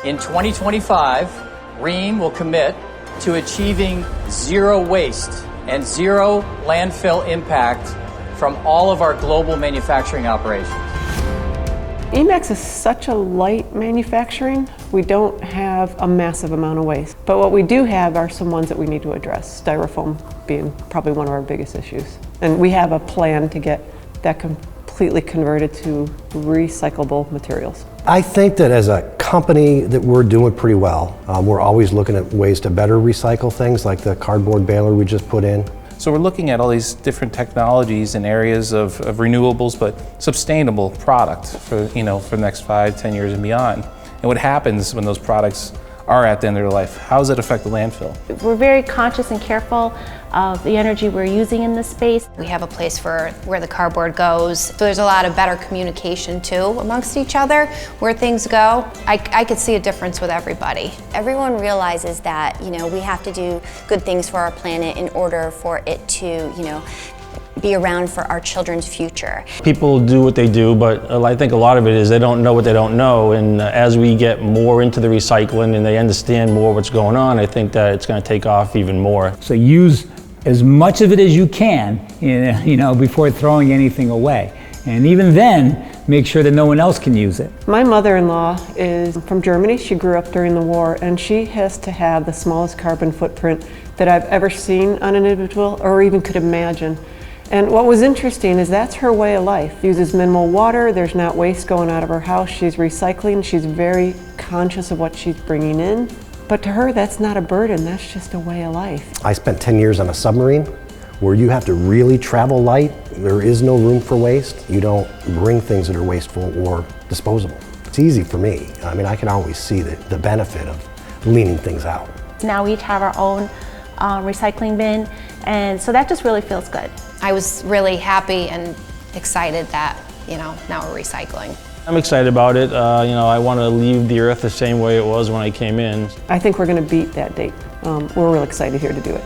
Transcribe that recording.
In 2025, Rheem will commit to achieving zero waste and zero landfill impact from all of our global manufacturing operations. Emax is such a light manufacturing. We don't have a massive amount of waste. But what we do have are some ones that we need to address, styrofoam being probably one of our biggest issues. And we have a plan to get that completely converted to recyclable materials. I think that as a company that we're doing pretty well. We're always looking at ways to better recycle things like the cardboard baler we just put in. So we're looking at all these different technologies and areas of renewables, but sustainable product for the next 5, 10 years and beyond. And what happens when those products are at the end of their life? How does it affect the landfill? We're very conscious and careful of the energy we're using in this space. We have a place for where the cardboard goes. So there's a lot of better communication too amongst each other where things go. I could see a difference with everybody. Everyone realizes that, we have to do good things for our planet in order for it to, be around for our children's future. People do what they do, but I think a lot of it is they don't know what they don't know, and as we get more into the recycling and they understand more what's going on, I think that it's going to take off even more. So use as much of it as you can, before throwing anything away. And even then, make sure that no one else can use it. My mother-in-law is from Germany. She grew up during the war, and she has to have the smallest carbon footprint that I've ever seen on an individual or even could imagine. And what was interesting is that's her way of life. Uses minimal water, there's not waste going out of her house, she's recycling, she's very conscious of what she's bringing in. But to her, that's not a burden, that's just a way of life. I spent 10 years on a submarine where you have to really travel light. There is no room for waste. You don't bring things that are wasteful or disposable. It's easy for me. I can always see the benefit of leaning things out. Now we each have our own recycling bin, and so that just really feels good. I was really happy and excited that, now we're recycling. I'm excited about it. I want to leave the earth the same way it was when I came in. I think we're going to beat that date. We're real excited here to do it.